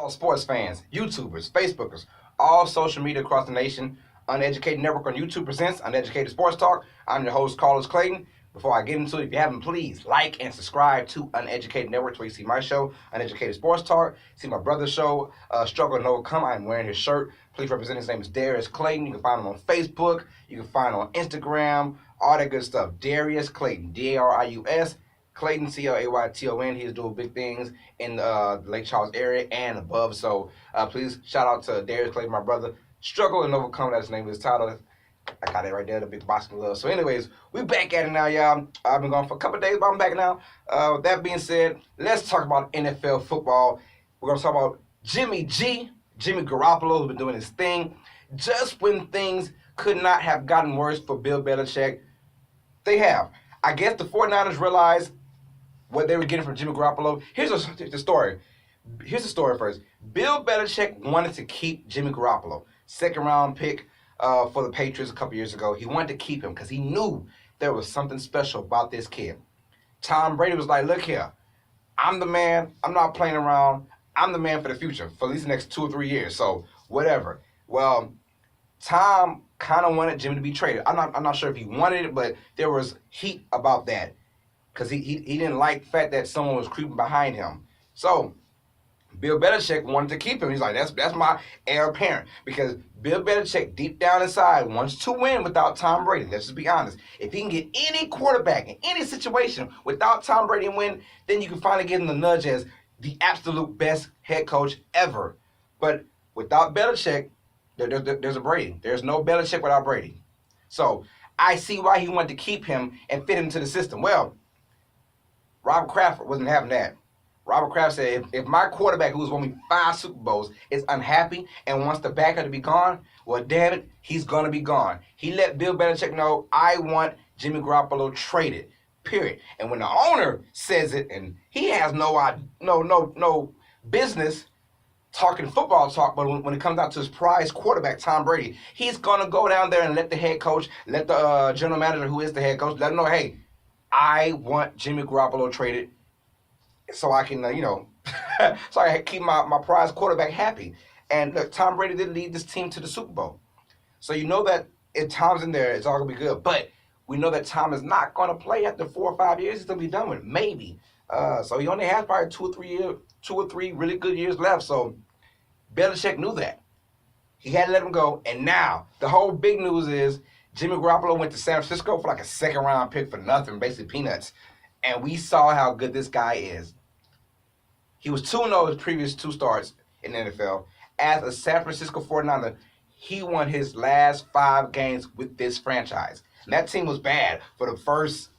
All sports fans, YouTubers, Facebookers, all social media across the nation. Uneducated Network on YouTube presents Uneducated Sports Talk. I'm your host, Carlos Clayton. Before I get into it, if you haven't, please like and subscribe to Uneducated Network, where you see my show, Uneducated Sports Talk. See my brother's show, Struggle and Overcome. I'm wearing his shirt. Please represent. His name is Darius Clayton. You can find him on Facebook. You can find him on Instagram. All that good stuff. Darius Clayton, Darius Clayton, Clayton. He is doing big things in the Lake Charles area and above. So please shout out to Darius Clayton, my brother. Struggle and Overcome, that's the name of his title. I got it right there, the big boxing glove. So anyways, we back at it now, y'all. I've been gone for a couple of days, but I'm back now. With that being said, let's talk about NFL football. We're going to talk about Jimmy Garropolo, who's been doing his thing. Just when things could not have gotten worse for Bill Belichick, they have. I guess the 49ers realized what they were getting from Jimmy Garoppolo. Here's the story. Here's the story first. Bill Belichick wanted to keep Jimmy Garoppolo, second-round pick for the Patriots a couple years ago. He wanted to keep him because he knew there was something special about this kid. Tom Brady was like, look here, I'm the man. I'm not playing around. I'm the man for the future, for at least the next 2 or 3 years. So whatever. Well, Tom kind of wanted Jimmy to be traded. I'm not sure if he wanted it, but there was heat about that because he didn't like the fact that someone was creeping behind him. So Bill Belichick wanted to keep him. He's like, that's my heir apparent. Because Bill Belichick, deep down inside, wants to win without Tom Brady. Let's just be honest. If he can get any quarterback in any situation without Tom Brady and win, then you can finally give him the nudge as the absolute best head coach ever. But without Belichick, there's a Brady. There's no Belichick without Brady. So I see why he wanted to keep him and fit him into the system. Well, Robert Kraft wasn't having that. Robert Kraft said, if my quarterback, who's won me 5 Super Bowls, is unhappy and wants the backup to be gone, well, damn it, he's going to be gone. He let Bill Belichick know, I want Jimmy Garoppolo traded, period. And when the owner says it, and he has no business talking football talk, but when it comes out to his prized quarterback, Tom Brady, he's going to go down there and let the head coach, let the general manager, who is the head coach, let him know, hey, I want Jimmy Garoppolo traded, so I can, so I can keep my prize quarterback happy. And look, Tom Brady did lead this team to the Super Bowl. So you know that if Tom's in there, it's all going to be good. But we know that Tom is not going to play after 4 or 5 years. He's going to be done with it, maybe. So he only has probably 2 or 3 really good years left. So Belichick knew that. He had to let him go. And now the whole big news is Jimmy Garoppolo went to San Francisco for like a second-round pick for nothing, basically peanuts. And we saw how good this guy is. He was 2-0 his previous 2 starts in the NFL. As a San Francisco 49er, he won his last 5 games with this franchise. And that team was bad for the first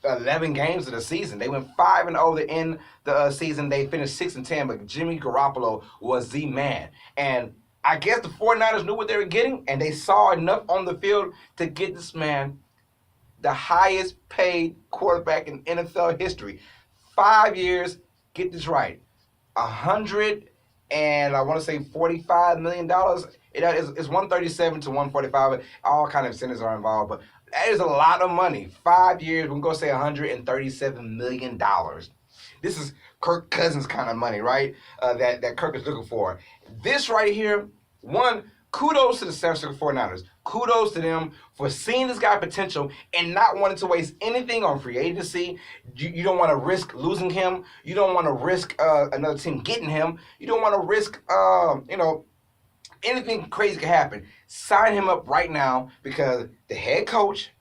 11 games of the season. They went 5-0 to end the season. They finished 6-10, but Jimmy Garoppolo was the man. And I guess the 49ers knew what they were getting, and they saw enough on the field to get this man the highest paid quarterback in NFL history. 5 years, get this right, $100 and I want to say $45 million. It's 137 to 145. All kind of incentives are involved, but that is a lot of money. 5 years, we're going to say $137 million. This is Kirk Cousins kind of money, right? That Kirk is looking for. This right here, kudos to the San Francisco 49ers. Kudos to them for seeing this guy's potential and not wanting to waste anything on free agency. You don't want to risk losing him. You don't want to risk another team getting him. You don't want to risk, anything crazy could happen. Sign him up right now because the head coach,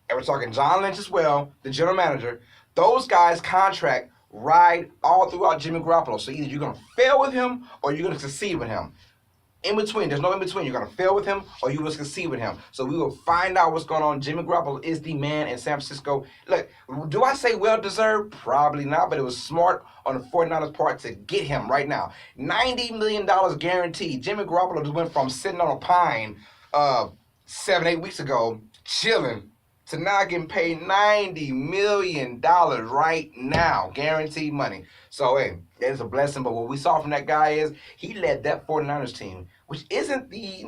and we're talking John Lynch as well, the general manager, those guys' contract ride all throughout Jimmy Garoppolo. So either you're going to fail with him or you're going to succeed with him. In between, there's no in between. You're going to fail with him or you will succeed with him. So we will find out what's going on. Jimmy Garoppolo is the man in San Francisco. Look, do I say well-deserved? Probably not, but it was smart on the 49ers' part to get him right now. $90 million guaranteed. Jimmy Garoppolo just went from sitting on a pine 7-8 weeks ago, chilling, to now getting paid $90 million right now, guaranteed money. So, hey, that is a blessing. But what we saw from that guy is he led that 49ers team, which isn't the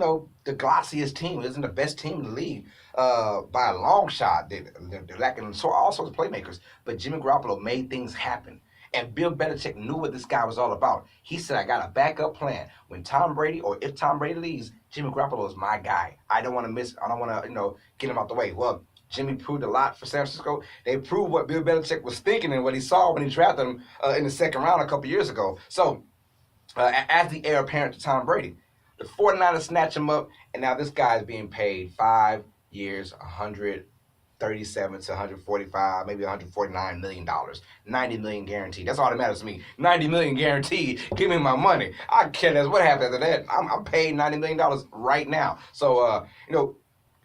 glossiest team, isn't the best team in the league by a long shot. They're lacking all sorts of playmakers. But Jimmy Garoppolo made things happen. And Bill Belichick knew what this guy was all about. He said, I got a backup plan. When Tom Brady, or if Tom Brady leaves, Jimmy Garoppolo is my guy. I don't want to get him out the way. Well, Jimmy proved a lot for San Francisco. They proved what Bill Belichick was thinking and what he saw when he drafted him in the second round a couple years ago. So, as the heir apparent to Tom Brady, the 49ers snatch him up, and now this guy is being paid 5 years, 137 to 145, maybe 149 million dollars, 90 million guaranteed. That's all that matters to me. 90 million guaranteed. Give me my money. I care less what happens after that. I'm paid $90 million right now. So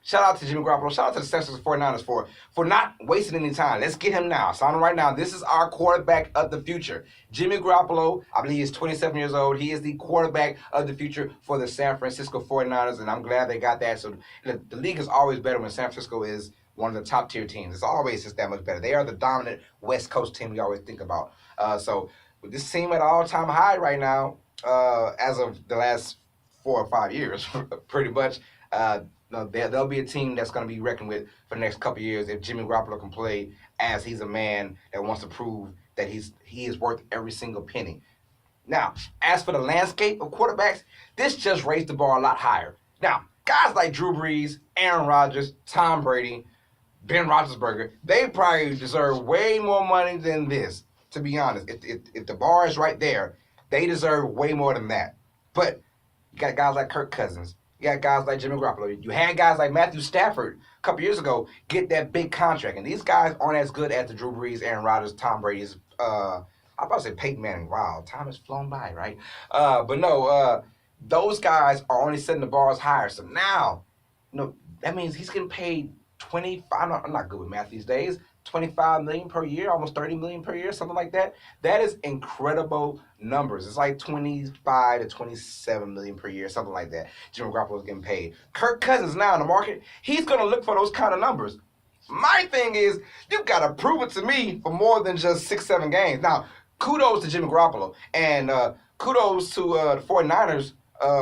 shout out to Jimmy Garropolo. Shout out to the San Francisco 49ers for not wasting any time. Let's get him now. Sign him right now. This is our quarterback of the future. Jimmy Garoppolo, I believe he's 27 years old. He is the quarterback of the future for the San Francisco 49ers, and I'm glad they got that. So the league is always better when San Francisco is one of the top tier teams. It's always just that much better. They are the dominant West Coast team we always think about. So with this team at an all-time high right now, as of the last 4 or 5 years, pretty much, there'll be a team that's going to be reckoned with for the next couple of years if Jimmy Garoppolo can play as he's a man that wants to prove that he is worth every single penny. Now, as for the landscape of quarterbacks, this just raised the bar a lot higher. Now, guys like Drew Brees, Aaron Rodgers, Tom Brady, Ben Roethlisberger, they probably deserve way more money than this, to be honest. If the bar is right there, they deserve way more than that. But you got guys like Kirk Cousins. You got guys like Jimmy Garoppolo. You had guys like Matthew Stafford a couple years ago get that big contract. And these guys aren't as good as the Drew Brees, Aaron Rodgers, Tom Brady's. I'm about to say Peyton Manning. Wow, time has flown by, right? But no, those guys are only setting the bars higher. So now, that means he's getting paid 25. I'm not good with math these days. 25 million per year, almost 30 million per year, something like that. That is incredible numbers. It's like 25 to 27 million per year, something like that. Jimmy Garoppolo is getting paid. Kirk Cousins now in the market, he's going to look for those kind of numbers. My thing is, you've got to prove it to me for more than just 6-7 games. Now, kudos to Jimmy Garoppolo, and kudos to the 49ers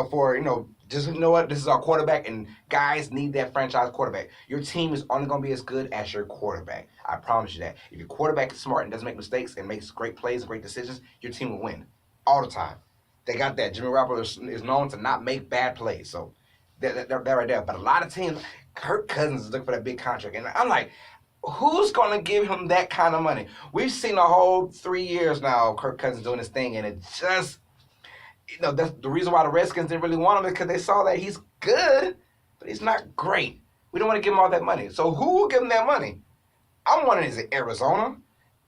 for, just what, this is our quarterback, and guys need that franchise quarterback. Your team is only going to be as good as your quarterback. I promise you that. If your quarterback is smart and doesn't make mistakes and makes great plays and great decisions, your team will win all the time. They got that. Jimmy Garoppolo is known to not make bad plays, so they're right there. But a lot of teams, Kirk Cousins is looking for that big contract, and I'm like, who's going to give him that kind of money? We've seen a whole 3 years now of Kirk Cousins doing this thing, and it just... that's the reason why the Redskins didn't really want him, is because they saw that he's good, but he's not great. We don't want to give him all that money. So who will give him that money? I'm wondering, is it Arizona?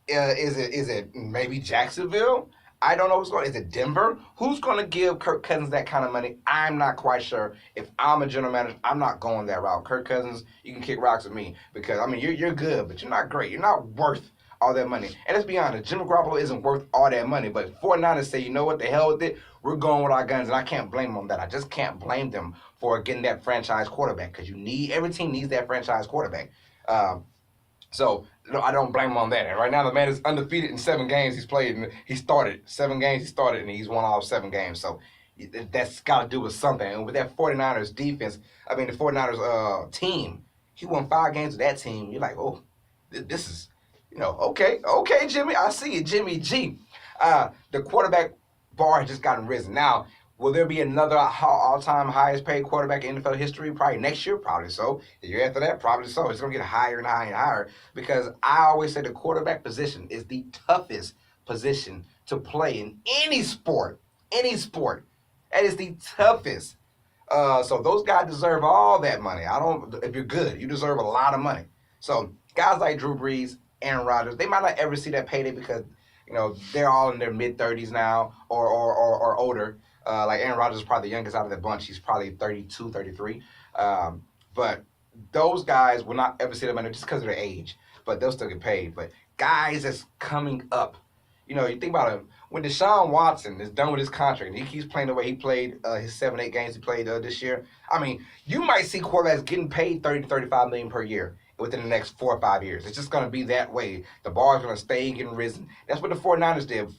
Is it maybe Jacksonville? I don't know what's going on. Is it Denver? Who's going to give Kirk Cousins that kind of money? I'm not quite sure. If I'm a general manager, I'm not going that route. Kirk Cousins, you can kick rocks with me because, you're good, but you're not great. You're not worth all that money. And let's be honest, Jimmy Garoppolo isn't worth all that money, but 49ers say, you know what, the hell with it, we're going with our guns, and I can't blame them on that. I just can't blame them for getting that franchise quarterback, because every team needs that franchise quarterback. So I don't blame him on that. And right now the man is undefeated in 7 games he's played, and he started 7 games he started, and he's won all 7 games. So that's got to do with something. And with that 49ers defense, the 49ers team, he won 5 games with that team. You're like, oh, this is... okay, Jimmy, I see you, Jimmy G. The quarterback bar has just gotten risen. Now, will there be another all-time highest paid quarterback in NFL history? Probably next year, probably so. The year after that, probably so. It's going to get higher and higher and higher, because I always say the quarterback position is the toughest position to play in any sport. Any sport. That is the toughest. So those guys deserve all that money. If you're good, you deserve a lot of money. So guys like Drew Brees, Aaron Rodgers, they might not ever see that payday because, they're all in their mid-30s now or older. Like Aaron Rodgers is probably the youngest out of the bunch. He's probably 32, 33. But those guys will not ever see that money just because of their age. But they'll still get paid. But guys that's coming up, you think about it. When Deshaun Watson is done with his contract and he keeps playing the way he played his 7-8 games he played this year, you might see quarterbacks getting paid $30 to $35 million per year within the next 4 or 5 years. It's just going to be that way. The bar is going to stay getting risen. That's what the 49ers did.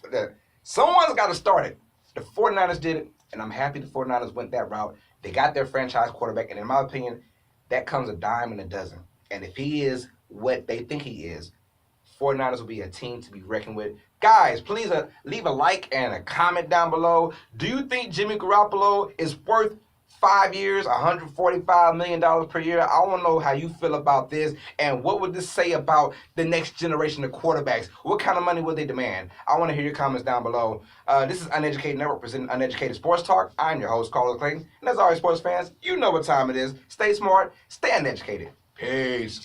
Someone's got to start it. The 49ers did it, and I'm happy the 49ers went that route. They got their franchise quarterback, and in my opinion, that comes a dime in a dozen. And if he is what they think he is, 49ers will be a team to be reckoned with. Guys, please leave a like and a comment down below. Do you think Jimmy Garoppolo is worth 5 years, $145 million per year? I want to know how you feel about this, and what would this say about the next generation of quarterbacks? What kind of money would they demand? I want to hear your comments down below. This is Uneducated Network presenting Uneducated Sports Talk. I'm your host, Carlos Clayton. And as always, sports fans, you know what time it is. Stay smart, stay uneducated. Peace.